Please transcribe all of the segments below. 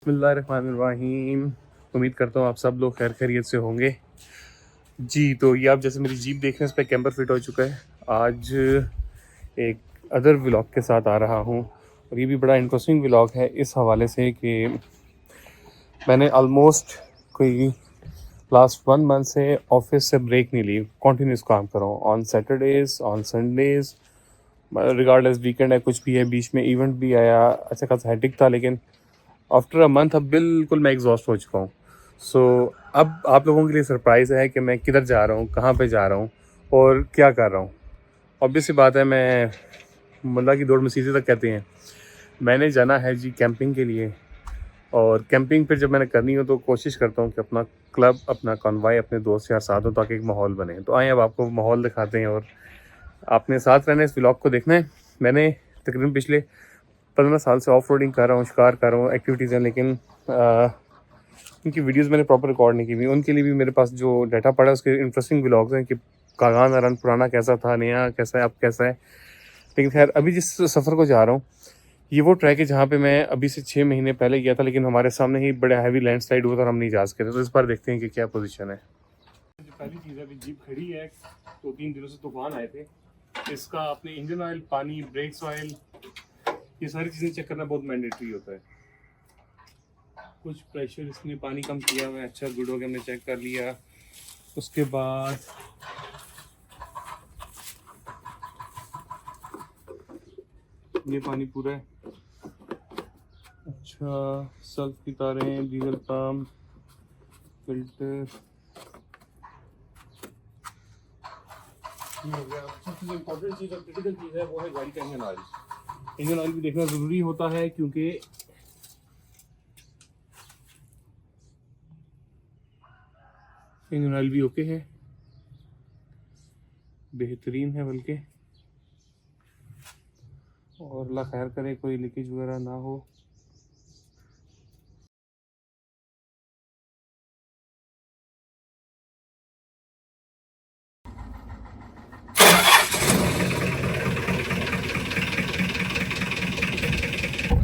बिस्मिल्लाहिर्रहमानिर्रहीम। उम्मीद करता हूँ आप सब लोग खैर खैरियत से होंगे जी। तो ये आप जैसे मेरी जीप देख रहे हैं, इस पर कैंपर फिट हो चुका है। आज एक अदर व्लॉग के साथ आ रहा हूँ और ये भी बड़ा इंटरेस्टिंग व्लॉग है इस हवाले से कि मैंने ऑलमोस्ट कोई लास्ट 1 मंथ से ऑफिस से ब्रेक नहीं ली, कंटिन्यूस काम कर रहा हूँ on Saturdays on Sundays, regardless weekend है कुछ भी है, बीच में इवेंट भी आया, अच्छा खासा हेक्टिक था, लेकिन आफ्टर अ मंथ अब बिल्कुल मैं एग्जॉस्ट हो चुका हूँ। सो अब आप लोगों के लिए सरप्राइज़ है कि मैं किधर जा रहा हूँ, कहाँ पे जा रहा हूँ और क्या कर रहा हूँ। ऑब्वियस सी बात है, मैं मुल्ला की दौड़ मसीते तक कहते हैं। मैंने जाना है जी कैंपिंग के लिए, और कैंपिंग फिर जब मैंने करनी हो तो कोशिश करता हूँ कि अपना क्लब, अपना कॉन्वाय, अपने दोस्त यार साथ हो ताकि एक माहौल बने। तो आए अब आपको माहौल दिखाते हैं और आपने साथ रहना है, इस व्लॉग को देखना है। मैंने तकरीबन पिछले 15 साल से ऑफ रोडिंग कर रहा हूँ, शिकार कर रहा हूँ, एक्टिविटीज़ हैं, लेकिन उनकी वीडियोस मैंने प्रॉपर रिकॉर्ड नहीं की हुई। उनके लिए भी मेरे पास जो डाटा पड़ा है उसके इंटरेस्टिंग व्लॉग्स हैं कि कागान रन पुराना कैसा था, नया कैसा है, अब कैसा है। लेकिन खैर अभी जिस सफ़र को जा रहा हूँ ये वो ट्रैक है जहाँ पे मैं अभी से 6 महीने पहले गया था, लेकिन हमारे सामने ही बड़ा हैवी लैंडस्लाइड हुआ था और हम नहीं जा सके थे। तो इस बार देखते हैं कि क्या पोजीशन है। जो पहली चीज़ है, अभी जीप खड़ी है, 2-3 दिनों से तूफान आए थे। इसका अपने इंजन ऑयल, पानी, ब्रेक्स ऑयल, ये सारी चीज़ें चेक करना बहुत मैंडेटरी होता है। कुछ प्रेशर इसने पानी कम किया हुआ है, अच्छा गुड हो गया, हमने चेक कर लिया। उसके बाद ये पानी पूरा है, अच्छा सल्फ की तारें, डीजल पम्प, फिल्टर, ये हो गया। सबसे इम्पोर्टेंट चीज़ और क्रिटिकल चीज़ है वो है गाड़ी का इंजन ऑयल। इंजन ऑयल भी देखना ज़रूरी होता है क्योंकि इंजन ऑयल भी ओके है, बेहतरीन है बल्कि, और अल्लाह खैर करे कोई लीकेज वगैरह ना हो।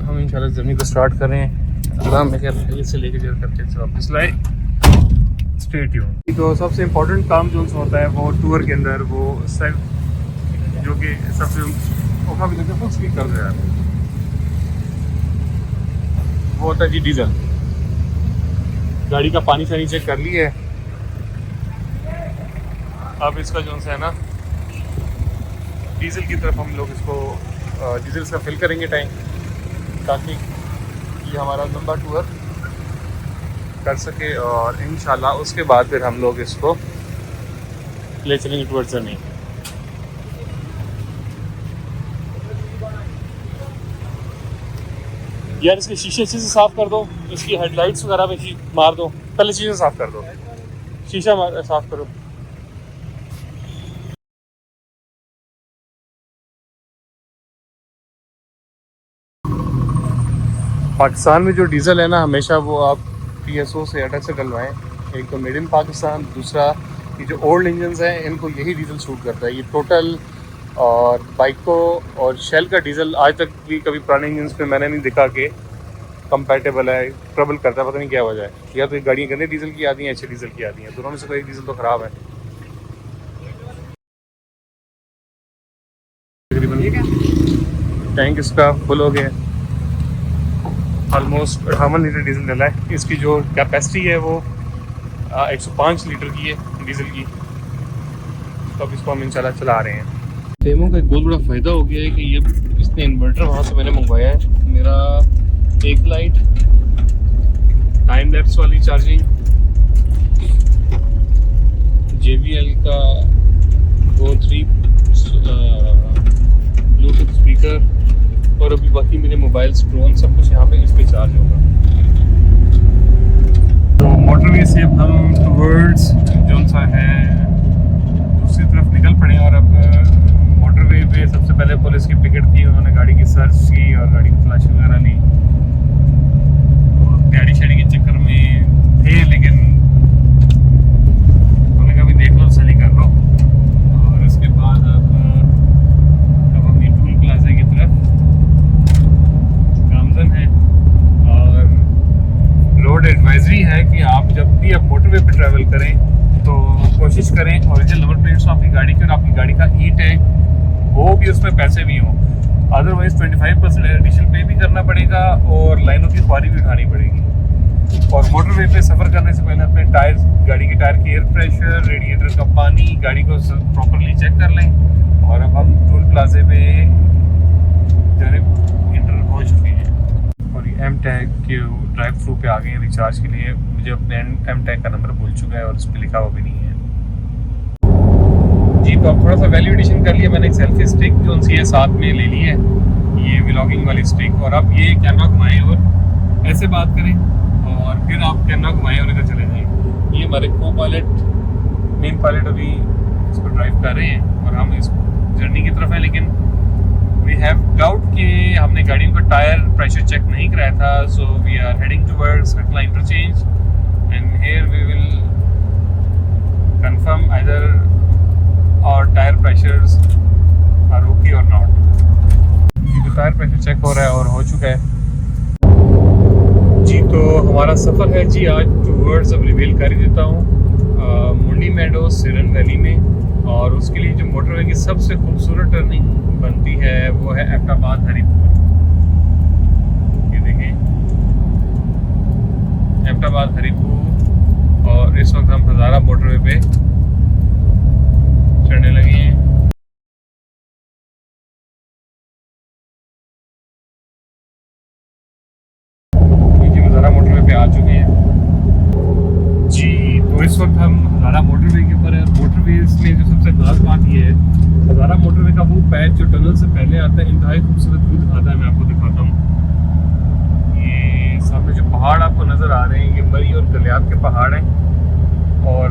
हम इंशाल्लाह जर्नी को स्टार्ट करें, आराम में खैर से लेके जर करके से वापस लाए। Stay tune. तो सबसे इम्पोर्टेंट काम जो होता है वो टूर के अंदर वो सेल्फ, जो कि सबसे औखा भी लगता है, फुल स्पीड कर रहे हैं, वो होता है जी डीजल। गाड़ी का पानी शानी चेक कर लिया है, अब इसका जो है ना डीजल की तरफ हम लोग इसको डीजल इसका फिल करेंगे टैंक, ताकि ये हमारा लंबा टूर कर सके और इंशाल्लाह उसके बाद फिर हम लोग इसको ले चलेंगे टूवर्ड्स जर्नी। यार इसके शीशे अच्छे से साफ़ कर दो, इसकी हेडलाइट्स वगैरह पे मार दो, पहले चीज़ें साफ़ कर दो, शीशा साफ़ करो। पाकिस्तान में जो डीज़ल है ना, हमेशा वो आप PSO से अटक से डलवाएँ। एक तो मेड इन पाकिस्तान, दूसरा ये जो ओल्ड इंजन्स हैं इनको यही डीज़ल सूट करता है। ये टोटल और बाइको और शेल का डीज़ल आज तक भी कभी पुराने इंजन्स पे मैंने नहीं दिखा कि कंपैटिबल है, ट्रबल करता है, पता नहीं क्या वजह है। या तो ये गाड़ियाँ गंदे डीज़ल की आती हैं, अच्छे डीज़ल की आती हैं, दोनों में से कोई डीज़ल तो ख़राब है। तकरीबन टैंक इसका फुल हो गया, ऑलमोस्ट 58 लीटर डीजल डला है। इसकी जो कैपेसिटी है वो 105 लीटर की है डीजल की। तो अब इसको हम इंशाल्लाह चला रहे हैं। फेमो का एक बहुत बड़ा फ़ायदा हो गया है कि ये इसने इन्वर्टर वहाँ से मैंने मंगवाया है। मेरा एक लाइट, टाइम लैप्स वाली चार्जिंग, JBL का वो 3 ब्लूटूथ स्पीकर, और अभी बाकी मेरे मोबाइल्स, ड्रोन, सब कुछ यहाँ पे इस पे चार्ज होगा। तो मोटरवे से अब हम टूवर्ड्स जो सा है दूसरी तरफ निकल पड़े, और अब मोटरवे पे सबसे पहले पुलिस की पिकेट थी, उन्होंने गाड़ी की सर्च की और गाड़ी की फ्लैश वगैरह ली। गाड़ी शाड़ी के चक्कर में थे, लेकिन उन्होंने कहा भी देख लो, सही कर लो। और उसके बाद अब हम टूल प्लाजा की तरफ है, और एडवाइजरी है कि आप जब भी आप मोटरवे पे ट्रैवल करें तो कोशिश करें ओरिजिनल नंबर प्लेट्स हो आपकी गाड़ी की और आपकी गाड़ी का ई टैग हो भी, उसमें पैसे भी हों। अदरवाइज 25% एडिशनल पे भी करना पड़ेगा और लाइनों की ख्वारी भी उठानी पड़ेगी। और मोटरवे पे सफ़र करने से पहले अपने टायर, गाड़ी के टायर की एयर प्रेशर, रेडिएटर का पानी, गाड़ी को प्रॉपरली चेक कर लें। और अब हम टोल प्लाजे पे जाने इंटर हो चुके हैं और ये एम टैग के ड्राइव थ्रू पे आ गए हैं रिचार्ज के लिए। मुझे अपने एम टैग का नंबर भूल चुका है और उस पर लिखा हुआ भी नहीं है जी। तो अब थोड़ा सा वैल्यू एडिशन कर लिया मैंने। एक सेल्फी स्टिक जो सी है साथ में ले ली है, ये व्लॉगिंग वाली स्टिक। और अब ये कैमरा घुमाएं और ऐसे बात करें और फिर आप कैमरा घुमाएं और इधर चले जाएं। ये हमारे को पायलट, मेन पायलट अभी इसको ड्राइव कर रहे हैं और हम इस जर्नी की तरफ हैं। लेकिन वी हैव डाउट कि हमने गाड़ी का टायर प्रेशर चेक नहीं कराया था। So we are heading towards Katla interchange and here we will confirm either our tyre pressures are okay or not. ये टायर प्रेशर चेक हो रहा है और हो चुका है जी। तो हमारा सफ़र है जी आज टूवर्ड्स, अब रिवील कर ही देता हूँ, मुंडी मेडोज सिरन वैली में। और उसके लिए जो मोटरवे की सबसे खूबसूरत टर्निंग बनती है वो है एबटाबाद हरिपुर। ये देखें एबटाबाद हरिपुर। और इस वक्त हम हज़ारा मोटरवे पे चढ़ने लगे हैं। हज़ारा मोटरवे पे आ चुके हैं जी। तो इस वक्त हम हज़ारा मोटरवे के ऊपर है। मोटरवे में जो सबसे खास बात ये है, हज़ारा मोटरवे का वो पैच जो टनल से पहले आता है, इंतहाई खूबसूरत व्यू दिखाता है। मैं आपको दिखाता हूँ, ये सामने जो पहाड़ आपको नज़र आ रहे हैं ये मरी और गलियात के पहाड़ हैं। और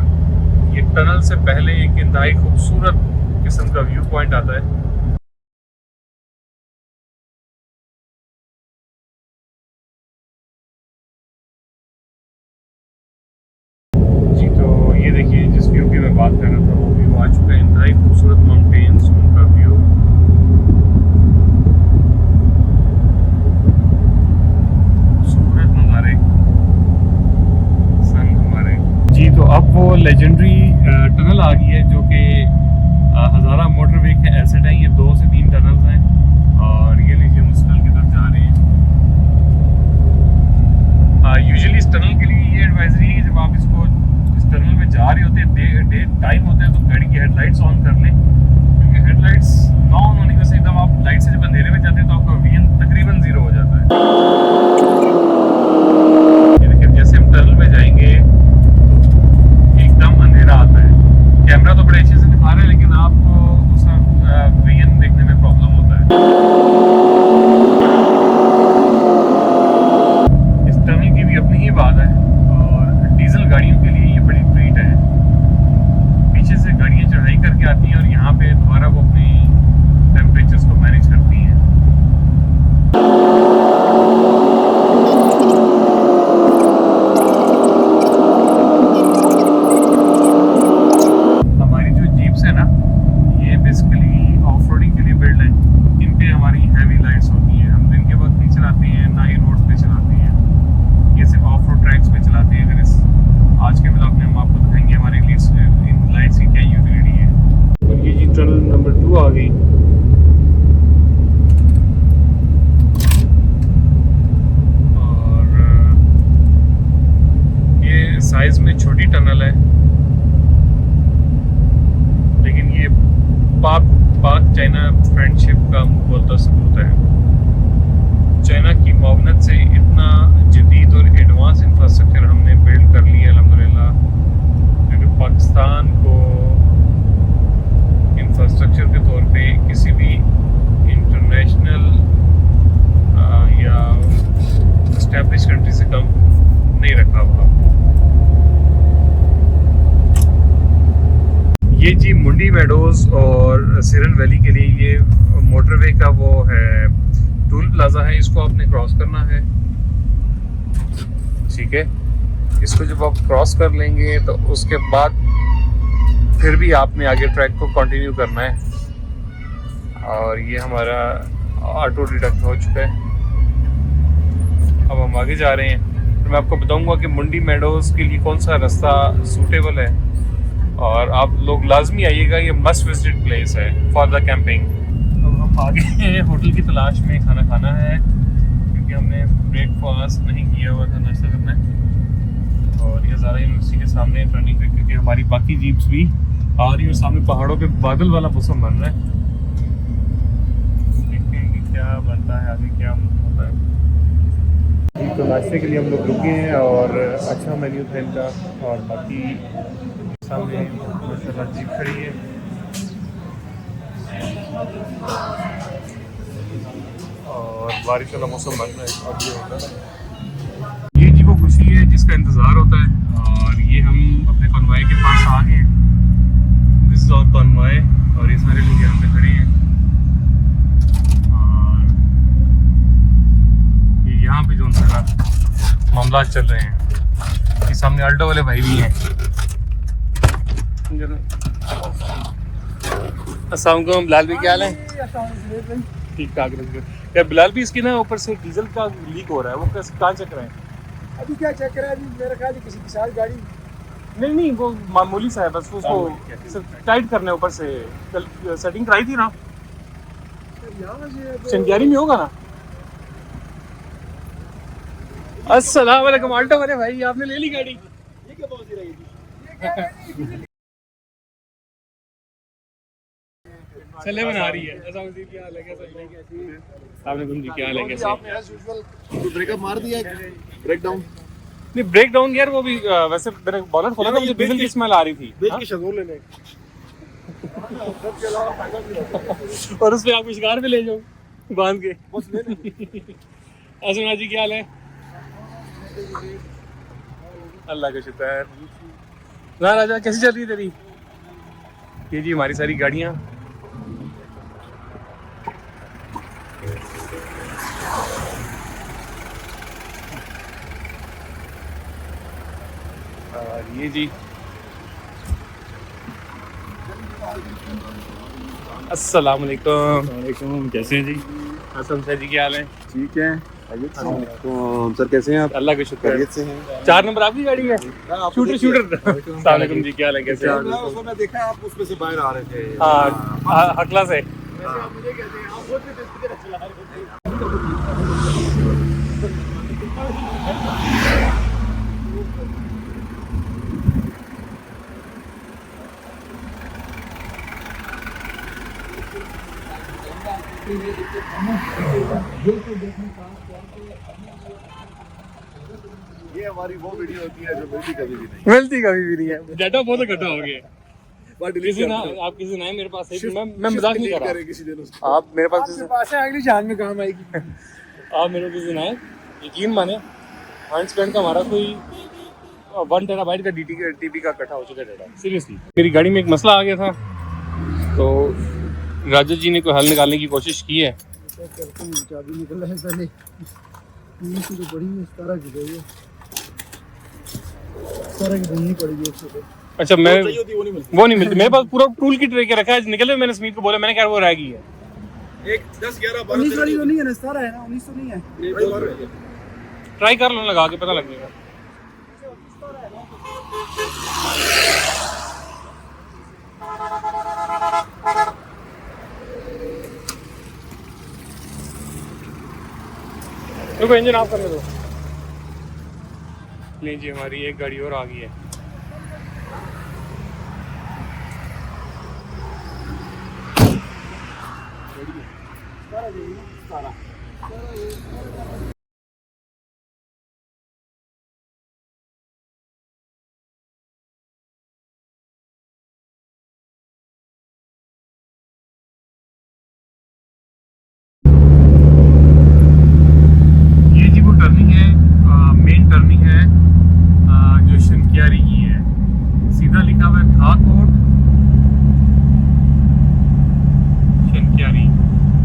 ये टनल से पहले एक इंतहाई खूबसूरत किस्म का व्यू पॉइंट आता है जी। तो ये देखिए जिस व्यू की मैं बात कर रहा था वो व्यू आ चुका है। इंतहाई खूबसूरत माउंटेन्स, उनका व्यू, खूबसूरत नज़ारे, सन हमारे जी। तो अब वो लेजेंडरी टनल आ गई है जो कि हज़ारा मोटरवे के एसेट है। ये 2 से 3 टनल्स हैं और ये लीजिए हम इस टनल की तरफ जा रहे हैं। यूजुअली इस टनल के लिए ये एडवाइजरी है कि जब आप इस टनल में जा रहे होते हैं, डे टाइम होता है, तो गाड़ी की हेडलाइट्स ऑन कर लें। क्योंकि हेडलाइट्स ना ऑन होने की वजह से एकदम आप लाइट से जब अंधेरे में जाते हैं तो आपका वीएन तकरीबन 0 हो जाता है। ये देखिए जैसे हम टनल में जाएंगे एकदम अंधेरा आता है। कैमरा तो बड़े अच्छे से दिखा रहा है लेकिन आपको उसका वीएन देखने में प्रॉब्लम होता है। इस टनल की भी अपनी ही बात है और डीजल गाड़ियों के लिए ये बड़ी ट्रीट है। पीछे से गाड़ियाँ चढ़ाई करके आती हैं और यहाँ पे दोबारा वो अपनी टेम्परेचर्स को मैनेज करती हैं। हमारी जो जीप्स है ना, ये बेसिकली ऑफ रोडिंग के लिए बिल्ड है। इन पे हमारी हैवी लाइट्स होती हैं। हम दिन के वक्त नहीं चलाते हैं, ना ही रोड्स पे चलाते हैं, ये सिर्फ ऑफ रोड ट्रैक्स पे चलाते हैं। अगर इस आज के ब्लॉग में हम आपको दिखाएंगे हमारी इन लाइट्स की क्या यूटिलिटी है। और ये जी टनल नंबर 2 आ गई। और ये साइज में छोटी टनल है लेकिन ये पाक चाइना फ्रेंडशिप का मुंह बोलता सबूत है। चाइना की मुआवनत से इतना जदीद और एडवांस इंफ्रास्ट्रक्चर हमने बिल्ड कर लिया अल्हम्दुलिल्लाह, क्योंकि पाकिस्तान को इंफ्रास्ट्रक्चर के तौर पे किसी भी इंटरनेशनल या एस्टेब्लिश कंट्री से कम नहीं रखा हुआ। ये जी मुंडी मेडोज और सिरन वैली के लिए ये मोटरवे का वो है टोल प्लाजा है। इसको आपने क्रॉस करना है, ठीक है। इसको जब आप क्रॉस कर लेंगे तो उसके बाद फिर भी आपने आगे ट्रैक को कंटिन्यू करना है। और ये हमारा ऑटो डिडक्ट हो चुका है। अब हम आगे जा रहे हैं। मैं आपको बताऊंगा कि मुंडी मेडोज़ के लिए कौन सा रास्ता सूटेबल है, और आप लोग लाजमी आइएगा, ये मस्ट विजिट प्लेस है फॉर द कैंपिंग। अब हम आगे हैं होटल की तलाश में, खाना खाना है क्योंकि हमने ब्रेकफास्ट नहीं किया हुआ था, नाश्ता करना है। और ये ज़्यादा यूनिवर्सिटी के सामने टर्निंग पे, क्योंकि हमारी बाकी जीप्स भी आ रही है और सामने पहाड़ों पे बादल वाला मौसम बन रहा है। देखते हैं कि क्या बनता है आगे, क्या होता है। तो नाश्ते के लिए हम लोग रुके हैं और अच्छा मेन्यू था इनका, और बाकी सामने माशाल्लाह जीप खड़ी है। और बारिश वाला मौसम बन रहा है, और ये होता है, ये जी वो खुशी है जिसका इंतज़ार होता है। और ये हम अपने कॉन्वॉय के पास आ गए हैं, दिस इज़ आवर कॉन्वॉय, और ये सारे लोग यहाँ पे खड़े हैं। यहाँ पे जो सारा मामला चल रहे हैं, ये सामने अल्टो वाले भाई भी हैं। अस्सलाम वालेकुम बिलाल भी, क्या हाल है? ठीक ठाक। क्या बिलाल भी, इसकी ना ऊपर से डीजल का लीक हो रहा है, वो कहाँ चेक रहे हैं? अभी क्या चेक करा है? अभी मेरा ख्याल है किसी की साथ गाड़ी नहीं, वो मामूली सा है, बस उसको टाइट करने ऊपर से। कल सेटिंग कराई थी ना, चंगियारी में होगा ना। अस्सलाम वालेकुम अल्टो वाले भाई, आपने ले ली गाड़ी? ये क्या बहुत ही रहेगी चले बना रही है। ऐसा मुझे क्या हाल है, कैसा आपने जी क्या हाल है, कैसे? आपने एज यूजुअल तो ब्रेकअप मार दिया, ब्रेक डाउन नहीं ब्रेक डाउन यार, वो भी वैसे मैंने बॉलर खोला था, मुझे डीजल की स्मेल आ रही थी। बेच के शगोर लेने और उसपे आप शिकार पे ले जाओ बांध के, बस ले लेंगे। असना जी क्या हाल है? अल्लाह का शुक्र। ना राजा, कैसी चल रही है तेरी? ये जी हमारी सारी गाड़ियाँ, और ये जी अस्सलाम वालेकुम, कैसे हैं जी? असम सर जी क्या हाल है? ठीक है। तो सर कैसे हैं आप? अल्लाह का शुक्र। खैरियत से हैं? 4 नंबर आपकी गाड़ी है? शूटर अस्सलाम वालेकुम जी, क्या हाल है, कैसे? उसको मैं देखा आप उसमें से बाहर आ रहे थे। हाँ, हकला से। आप मुझे कहते हैं, आप खुद भी किस तरह चला रहे थे? ये हमारी वो वीडियो होती है जो मिलती कभी भी नहीं। मिलती कभी भी नहीं है, डाटा बहुत इकट्ठा हो गया। किसी ना आप किसी ना मेरे पास है, मैं मजाक नहीं कर रहा। किसी दिन उसको आप मेरे पास है, अगली जान में काम आएगी। आप मेरे किसी ना यकीन माने, हैंड स्पेंड का हमारा कोई 1 टेराबाइट का टीबी का इकट्ठा हो चुका है डाटा, सीरियसली। मेरी गाड़ी में एक मसला आ गया था, तो राजा जी ने कोई हल निकालने की कोशिश की है। चाबी निकल रहा है पहले, तो बड़ी है, सारा की गई है, सारा की ढूंढनी पड़ेगी उसको। अच्छा, मैं वो नहीं मिलती मेरे पास, पूरा टूल किट लेके रखा है, निकले। मैंने समीर को बोला, मैंने कहा वो रह गई है। एक 10 11 12 19 वाली तो नहीं है ना, सारा है ना, 19 तो नहीं है। ट्राई कर लो, लगा के पता लगेगा। देखो इंजन ऑफ करने दो। लीजिए, हमारी एक गाड़ी और आ गई है। ये जी वो टर्निंग है, मेन टर्निंग है, जो शनकियारी की है। सीधा लिखा हुआ है थाकोट शनकियारी,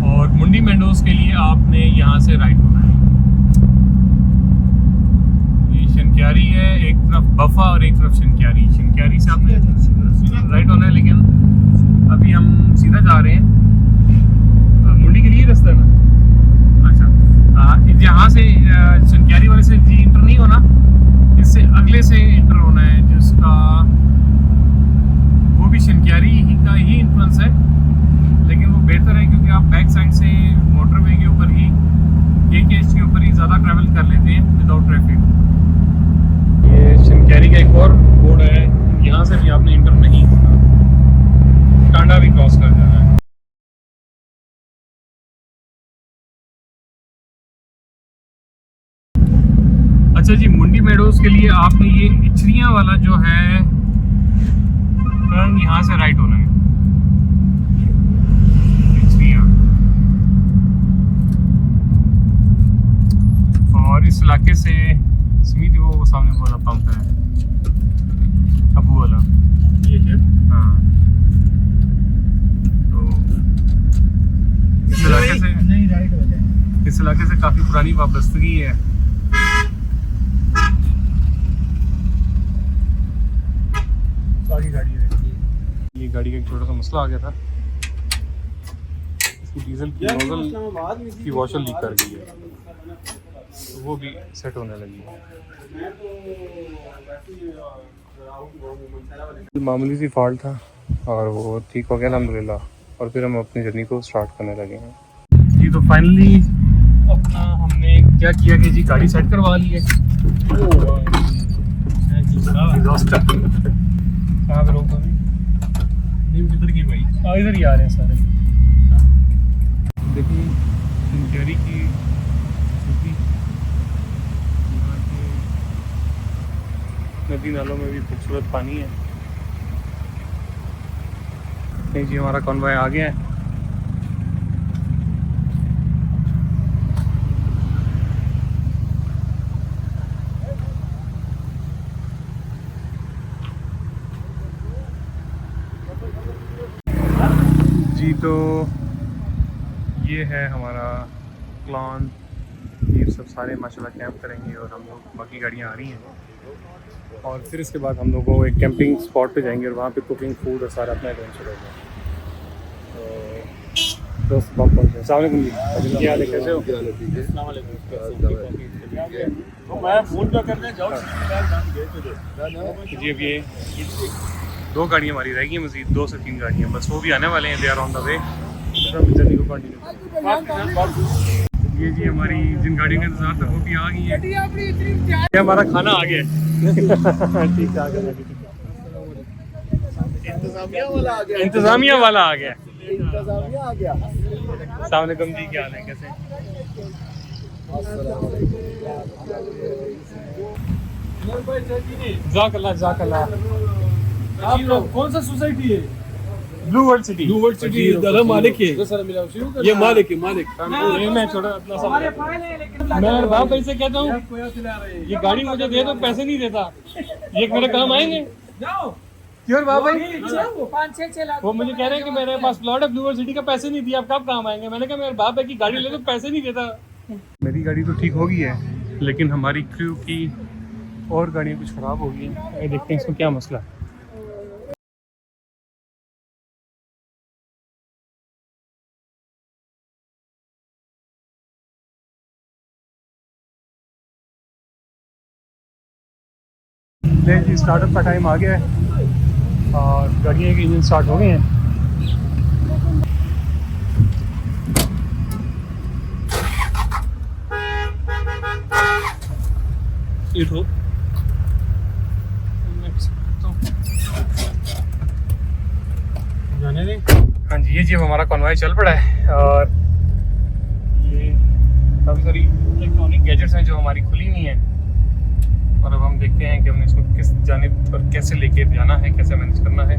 और मुंडी मेडोज़ के लिए आपने यहाँ से राइट होना है। ये शनकियारी है, एक तरफ बफा और एक तरफ शनकियारी। शनकियारी से आपने राइट होना है, लेकिन अभी हम सीधा जा रहे हैं। मुंडी के लिए रास्ता है ना? अच्छा, यहाँ से शनकियारी वाले से जी इंटर नहीं होना, इससे अगले से इंटर होना है, जिसका वो भी शनक्यारी ही का ही इन्फ्लुएंस है, लेकिन वो बेहतर है क्योंकि आप बैक साइड से मोटरवे के ऊपर ही KKH के ऊपर ही ज़्यादा ट्रैवल कर लेते हैं विदाउट ट्रैफिक। ये शनक्यारी का एक और बोर्ड है, यहाँ से भी आपने इंटर नहीं होना, टांडा भी क्रॉस कर जाना है। अच्छा जी, मुंडी मेडोज के लिए आपने ये इचरियाँ वाला जो है टर्न यहाँ से राइट होना है, इचरियाँ। और इस इलाके से स्मिथ वो सामने वाला पंप है, अबू वाला, ये है। हाँ, तो इस इलाके से नहीं राइट हो जाए। इस इलाके से काफ़ी पुरानी वाबस्तगी है। आगे गाड़ी है, ये गाड़ी का एक छोटा सा मसला आ गया था, इसकी डीजल की नोजल की वॉशर लीक कर गई है, तो वो भी सेट होने लगी है। मामूली सी फॉल्ट था और वो ठीक हो गया अल्हम्दुलिल्लाह, और फिर हम अपनी जर्नी को स्टार्ट करने लगे हैं जी। तो फाइनली अपना हमने क्या किया कि जी गाड़ी सेट करवा ली है। कहाँ पे रोको नहीं, किधर की भाई? इधर ही आ रहे हैं सारे। देखिए शनक्यारी की खूबी, यहाँ के नदी नालों में भी खूबसूरत पानी है। नहीं जी, हमारा कॉन्वॉय आ गया है। जी तो ये है हमारा प्लान, ये सब सारे माशाल्लाह कैंप करेंगे और हम लोग, बाकी गाड़ियाँ आ रही हैं, और फिर इसके बाद हम लोग एक कैंपिंग स्पॉट पे जाएंगे और वहाँ पे कुकिंग फूड और सारा अपना एडवेंचर होगा। तो दोस्त बहुत पहुँचे। अस्सलाम वालेकुम जी, क्या हाल है, कैसे हो? मैं फोन पे करने जाऊँ जी अब ये 2 गाड़ियाँ हमारी रहेगी मज़ीद, 2 से 3 गाड़ियाँ बस, वो भी आने वाले हैं, they are on the way. Journey को कंटिन्यू। ये जी हमारी जिन गाड़ियों का इंतजार था वो भी आ गई है, ये हमारा खाना आ गया है। ठीक है, इंतजामिया वाला आ गया। इंतजामिया वाला आ गया। इंतजामिया आ गया। अस्सलाम वालेकुम जी, क्या हाल है, कैसे? जाकल्ला। आप लोग कौन सा सोसाइटी है? Blue world city. Blue world city इधर मालिक है, ये मालिक है, मालिक। मैं छोटा अपना सा, मैं बाप भाई से कहता हूँ ये गाड़ी मुझे दे दो, पैसे नहीं देता, ये मेरे काम आएंगे। क्यों बाप भाई? 5-6 लाख वो मुझे कह रहे हैं कि मेरे पास प्लॉट है ब्लू वर्ल्ड सिटी का, पैसे नहीं दिया, आप कब काम आएंगे? मैंने कहा मेरे बाप भाई की गाड़ी ले दो, पैसे नहीं देता। मेरी गाड़ी तो ठीक हो गई है, लेकिन हमारी क्रू की और गाड़ियाँ कुछ ख़राब हो गई हैं। देखते हैं इसको क्या मसला है। जी स्टार्टअप का टाइम आ गया है और गाड़ियाँ के इंजन स्टार्ट हो गए हैं। जाने दें। हाँ जी, ये जी हमारा कॉन्वॉय चल पड़ा है और ये काफ़ी सारी इलेक्ट्रॉनिक गैजेट्स हैं जो हमारी खुली हुई हैं, और अब हम देखते हैं कि हमने इसको किस जानिब पर कैसे लेके जाना है, कैसे मैनेज करना है।